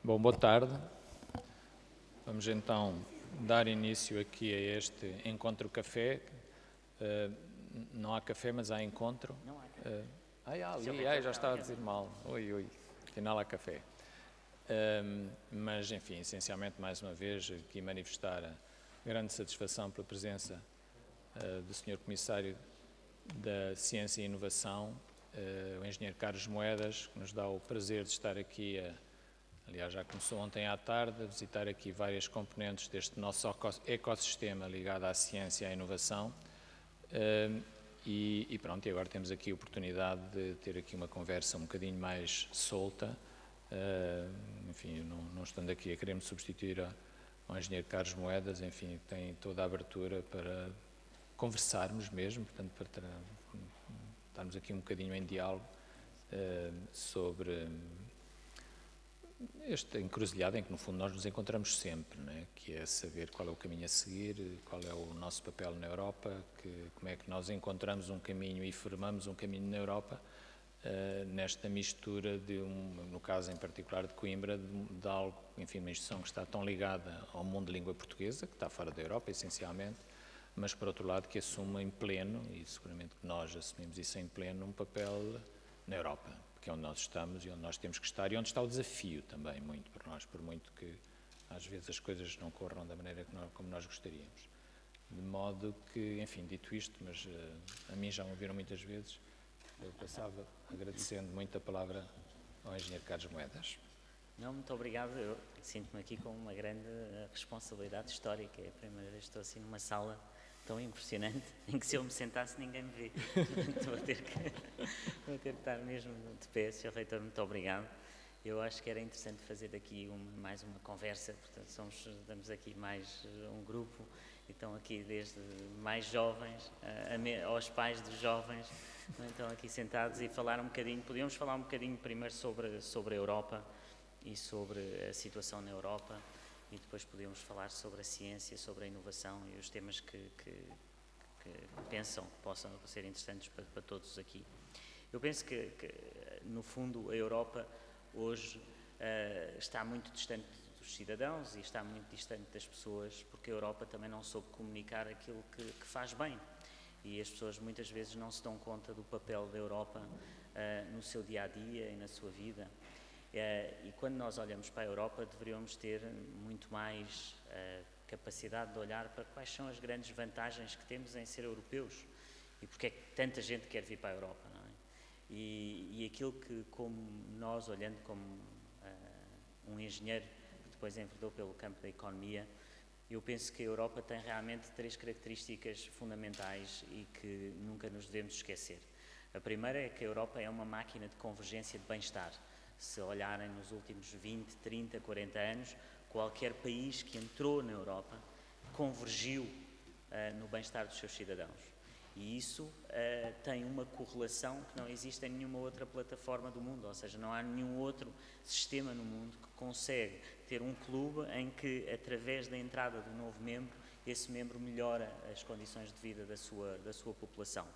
Bom, boa tarde. Vamos então dar início aqui a este Encontro Café. Não há café, mas há encontro. Não há café. Já estava a dizer mal. Oi, afinal há café. Mas, enfim, essencialmente, mais uma vez, aqui manifestar a grande satisfação pela presença do Sr. Comissário da Ciência e Inovação, o Engenheiro Carlos Moedas, que nos dá o prazer de estar aqui aliás, já começou ontem à tarde a visitar aqui várias componentes deste nosso ecossistema ligado à ciência e à inovação. E pronto, e agora temos aqui a oportunidade de ter aqui uma conversa um bocadinho mais solta. Enfim, não estando aqui a querer-me substituir ao Engenheiro Carlos Moedas, enfim, tem toda a abertura para conversarmos mesmo, portanto, para estarmos aqui um bocadinho em diálogo sobre esta encruzilhada em que, no fundo, nós nos encontramos sempre, não é? Que é saber qual é o caminho a seguir, qual é o nosso papel na Europa, como é que nós encontramos um caminho e formamos um caminho na Europa, nesta mistura no caso em particular de Coimbra, de algo, enfim, uma instituição que está tão ligada ao mundo de língua portuguesa, que está fora da Europa, essencialmente, mas, por outro lado, que assume em pleno, e seguramente que nós assumimos isso em pleno, um papel na Europa, que é onde nós estamos e onde nós temos que estar e onde está o desafio também, muito por nós, por muito que às vezes as coisas não corram da maneira como nós gostaríamos. De modo que, enfim, dito isto, mas a mim já me ouviram muitas vezes, eu passava agradecendo muito a palavra ao Engenheiro Carlos Moedas. Não, muito obrigado. Eu sinto-me aqui com uma grande responsabilidade histórica. É a primeira vez que estou assim numa sala tão impressionante, em que se eu me sentasse ninguém me vê. Vou ter que estar mesmo de pé. Sr. Reitor, muito obrigado. Eu acho que era interessante fazer aqui mais uma conversa, portanto estamos aqui mais um grupo, e estão aqui desde mais jovens aos pais dos jovens, estão aqui sentados e falar um bocadinho, podíamos falar um bocadinho primeiro sobre a Europa e sobre a situação na Europa, e depois podíamos falar sobre a ciência, sobre a inovação e os temas que pensam que possam ser interessantes para todos aqui. Eu penso que, no fundo, a Europa hoje está muito distante dos cidadãos e está muito distante das pessoas, porque a Europa também não soube comunicar aquilo que faz bem. E as pessoas muitas vezes não se dão conta do papel da Europa no seu dia-a-dia e na sua vida. E quando nós olhamos para a Europa, deveríamos ter muito mais capacidade de olhar para quais são as grandes vantagens que temos em ser europeus e porque é que tanta gente quer vir para a Europa, não é? E aquilo que, como nós, olhando como um engenheiro que depois enverdou pelo campo da economia, eu penso que a Europa tem realmente 3 características fundamentais e que nunca nos devemos esquecer. A primeira é que a Europa é uma máquina de convergência de bem-estar. Se olharem nos últimos 20, 30, 40 anos, qualquer país que entrou na Europa convergiu no bem-estar dos seus cidadãos. E isso tem uma correlação que não existe em nenhuma outra plataforma do mundo, ou seja, não há nenhum outro sistema no mundo que consegue ter um clube em que, através da entrada do novo membro, esse membro melhora as condições de vida da sua população.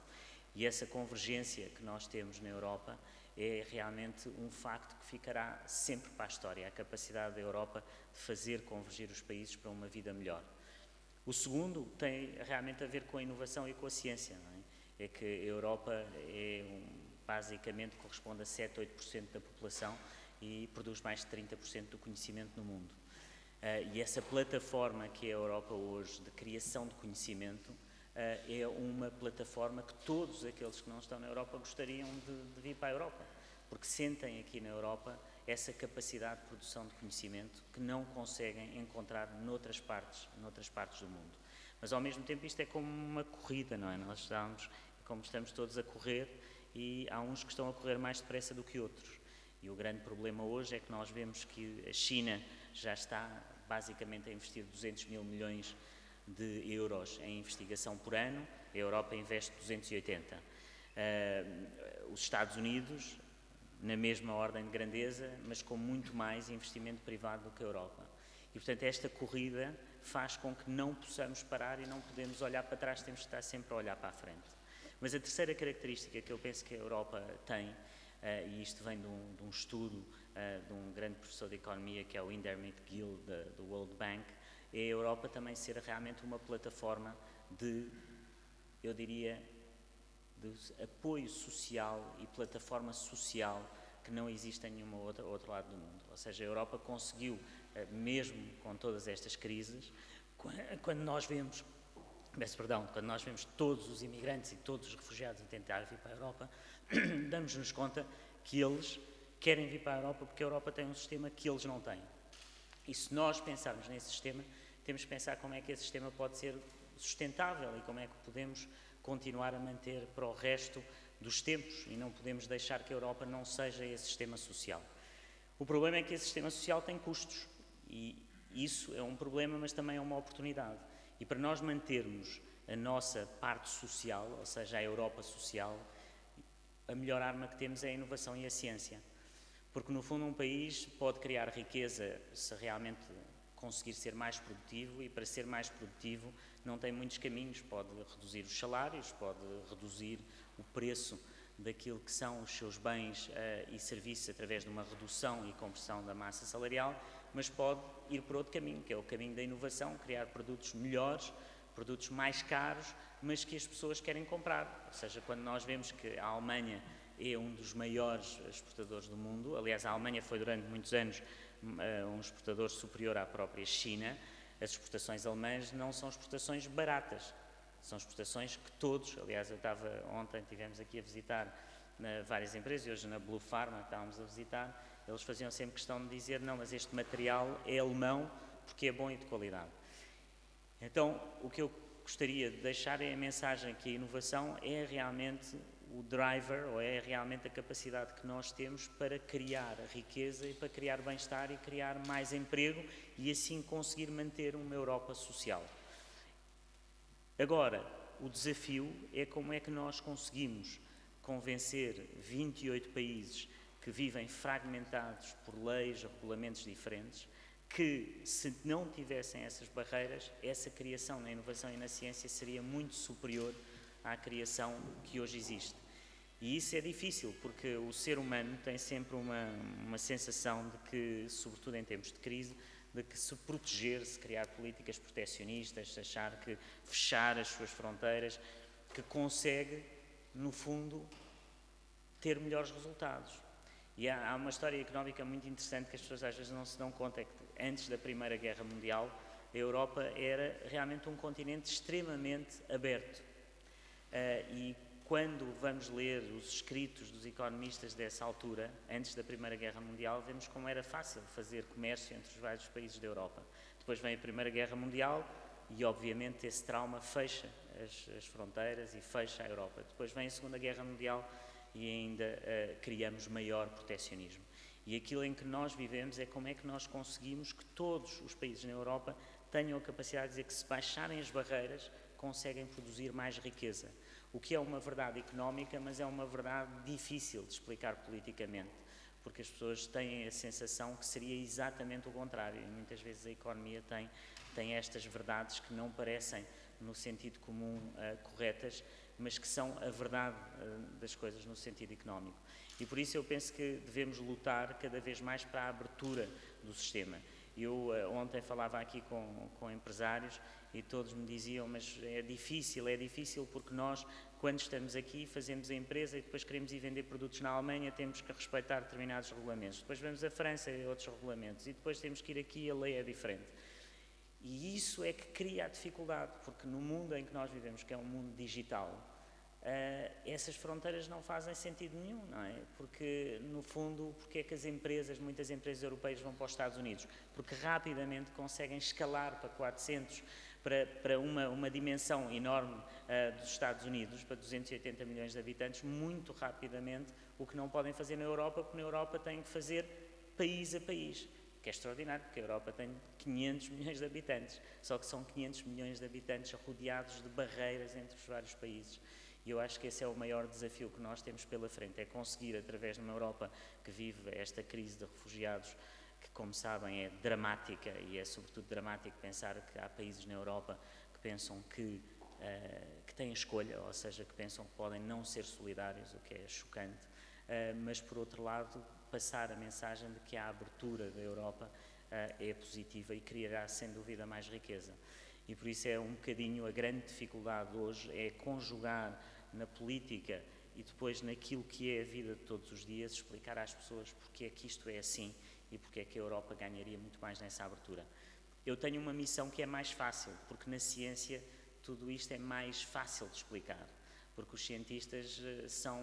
E essa convergência que nós temos na Europa é realmente um facto que ficará sempre para a história, a capacidade da Europa de fazer convergir os países para uma vida melhor. O segundo tem realmente a ver com a inovação e com a ciência, não é? É que a Europa basicamente corresponde a 7, 8% da população e produz mais de 30% do conhecimento no mundo. E essa plataforma que é a Europa hoje, de criação de conhecimento, é uma plataforma que todos aqueles que não estão na Europa gostariam de vir para a Europa, porque sentem aqui na Europa essa capacidade de produção de conhecimento que não conseguem encontrar noutras partes do mundo. Mas, ao mesmo tempo, isto é como uma corrida, não é? Nós estamos todos a correr e há uns que estão a correr mais depressa do que outros. E o grande problema hoje é que nós vemos que a China já está basicamente a investir 200 mil milhões de euros em investigação por ano, a Europa investe 280. Os Estados Unidos, na mesma ordem de grandeza, mas com muito mais investimento privado do que a Europa. E, portanto, esta corrida faz com que não possamos parar e não podemos olhar para trás, temos que estar sempre a olhar para a frente. Mas a terceira característica que eu penso que a Europa tem e isto vem de um estudo de um grande professor de economia que é o Indermit Gill do World Bank, é a Europa também ser realmente uma plataforma eu diria, de apoio social e plataforma social que não existe em nenhum outro lado do mundo. Ou seja, a Europa conseguiu, mesmo com todas estas crises, quando nós vemos todos os imigrantes e todos os refugiados a tentar vir para a Europa, damos-nos conta que eles querem vir para a Europa porque a Europa tem um sistema que eles não têm. E se nós pensarmos nesse sistema, temos que pensar como é que esse sistema pode ser sustentável e como é que podemos continuar a manter para o resto dos tempos e não podemos deixar que a Europa não seja esse sistema social. O problema é que esse sistema social tem custos e isso é um problema, mas também é uma oportunidade. E para nós mantermos a nossa parte social, ou seja, a Europa social, a melhor arma que temos é a inovação e a ciência. Porque, no fundo, um país pode criar riqueza se realmente conseguir ser mais produtivo, e para ser mais produtivo não tem muitos caminhos. Pode reduzir os salários, pode reduzir o preço daquilo que são os seus bens e serviços através de uma redução e conversão da massa salarial, mas pode ir por outro caminho, que é o caminho da inovação, criar produtos melhores, produtos mais caros, mas que as pessoas querem comprar. Ou seja, quando nós vemos que a Alemanha é um dos maiores exportadores do mundo, aliás, a Alemanha foi durante muitos anos um exportador superior à própria China, as exportações alemãs não são exportações baratas, são exportações que todos, aliás, ontem estivemos aqui a visitar várias empresas, e hoje na Blue Pharma estávamos a visitar, eles faziam sempre questão de dizer, não, mas este material é alemão porque é bom e de qualidade. Então, o que eu gostaria de deixar é a mensagem que a inovação é realmente o driver, ou é realmente a capacidade que nós temos para criar riqueza e para criar bem-estar e criar mais emprego e assim conseguir manter uma Europa social. Agora, o desafio é como é que nós conseguimos convencer 28 países que vivem fragmentados por leis, regulamentos diferentes, que se não tivessem essas barreiras, essa criação na inovação e na ciência seria muito superior à criação que hoje existe. E isso é difícil, porque o ser humano tem sempre uma sensação de que, sobretudo em tempos de crise, de que se proteger, se criar políticas proteccionistas, se achar que fechar as suas fronteiras, que consegue, no fundo, ter melhores resultados. E há uma história económica muito interessante que as pessoas às vezes não se dão conta, é que antes da Primeira Guerra Mundial, a Europa era realmente um continente extremamente aberto. E quando vamos ler os escritos dos economistas dessa altura, antes da Primeira Guerra Mundial, vemos como era fácil fazer comércio entre os vários países da Europa. Depois vem a Primeira Guerra Mundial e, obviamente, esse trauma fecha as fronteiras e fecha a Europa. Depois vem a Segunda Guerra Mundial e ainda criamos maior proteccionismo. E aquilo em que nós vivemos é como é que nós conseguimos que todos os países na Europa tenham a capacidade de dizer que, se baixarem as barreiras, conseguem produzir mais riqueza. O que é uma verdade económica, mas é uma verdade difícil de explicar politicamente, porque as pessoas têm a sensação que seria exatamente o contrário, e muitas vezes a economia tem estas verdades que não parecem, no sentido comum, corretas, mas que são a verdade das coisas no sentido económico. E por isso eu penso que devemos lutar cada vez mais para a abertura do sistema. Eu ontem falava aqui com empresários e todos me diziam, mas é difícil porque nós, quando estamos aqui, fazemos a empresa e depois queremos ir vender produtos na Alemanha, temos que respeitar determinados regulamentos. Depois vamos à França e outros regulamentos e depois temos que ir aqui e a lei é diferente. E isso é que cria a dificuldade, porque no mundo em que nós vivemos, que é um mundo digital, essas fronteiras não fazem sentido nenhum, não é? Porque, no fundo, porque é que muitas empresas europeias vão para os Estados Unidos? Porque rapidamente conseguem escalar para 400, para uma dimensão enorme dos Estados Unidos, para 280 milhões de habitantes, muito rapidamente, o que não podem fazer na Europa, porque na Europa têm que fazer país a país, que é extraordinário, porque a Europa tem 500 milhões de habitantes, só que são 500 milhões de habitantes rodeados de barreiras entre os vários países. E eu acho que esse é o maior desafio que nós temos pela frente, é conseguir, através de uma Europa que vive esta crise de refugiados, que, como sabem, é dramática, e é sobretudo dramático pensar que há países na Europa que pensam que têm escolha, ou seja, que pensam que podem não ser solidários, o que é chocante, mas por outro lado passar a mensagem de que a abertura da Europa é positiva e criará sem dúvida mais riqueza. E por isso é um bocadinho a grande dificuldade hoje, é conjugar na política e depois naquilo que é a vida de todos os dias, explicar às pessoas porque é que isto é assim e porque é que a Europa ganharia muito mais nessa abertura. Eu tenho uma missão que é mais fácil, porque na ciência tudo isto é mais fácil de explicar, porque os cientistas são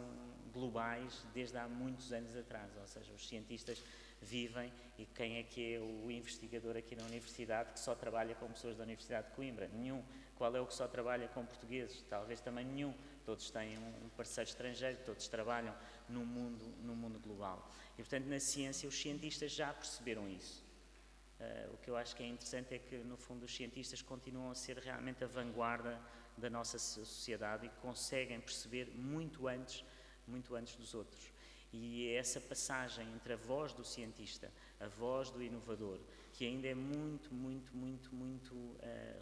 globais desde há muitos anos atrás, ou seja, os cientistas vivem, e quem é que é o investigador aqui na universidade que só trabalha com pessoas da Universidade de Coimbra? Nenhum. Qual é o que só trabalha com portugueses? Talvez também nenhum. Todos têm um parceiro estrangeiro, todos trabalham no mundo global. E, portanto, na ciência, os cientistas já perceberam isso. O que eu acho que é interessante é que, no fundo, os cientistas continuam a ser realmente a vanguarda da nossa sociedade e conseguem perceber muito antes dos outros. E é essa passagem entre a voz do cientista, a voz do inovador, que ainda é muito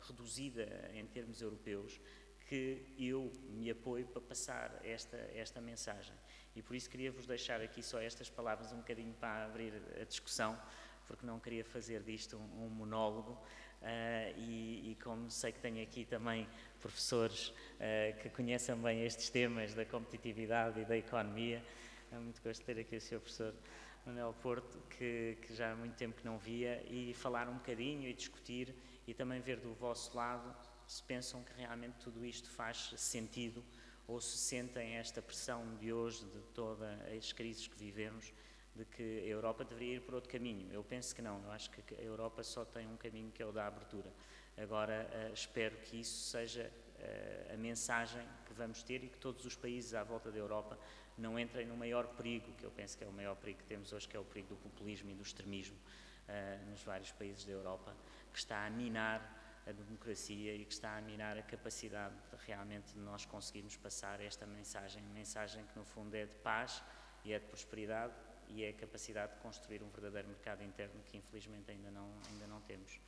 reduzida em termos europeus, que eu me apoio para passar esta mensagem. E por isso queria-vos deixar aqui só estas palavras um bocadinho para abrir a discussão, porque não queria fazer disto um monólogo, e como sei que tenho aqui também professores que conhecem bem estes temas da competitividade e da economia, é muito gosto de ter aqui o Sr. Professor Manuel Porto, que já há muito tempo que não via, e falar um bocadinho e discutir, e também ver do vosso lado se pensam que realmente tudo isto faz sentido, ou se sentem esta pressão de hoje, de todas as crises que vivemos, de que a Europa deveria ir por outro caminho. Eu penso que não, eu acho que a Europa só tem um caminho, que é o da abertura. Agora, espero que isso seja a mensagem que vamos ter, e que todos os países à volta da Europa não entrem no maior perigo, que eu penso que é o maior perigo que temos hoje, que é o perigo do populismo e do extremismo nos vários países da Europa, que está a minar a democracia e que está a minar a capacidade realmente de nós conseguirmos passar esta mensagem que no fundo é de paz e é de prosperidade, e é a capacidade de construir um verdadeiro mercado interno que infelizmente ainda não temos.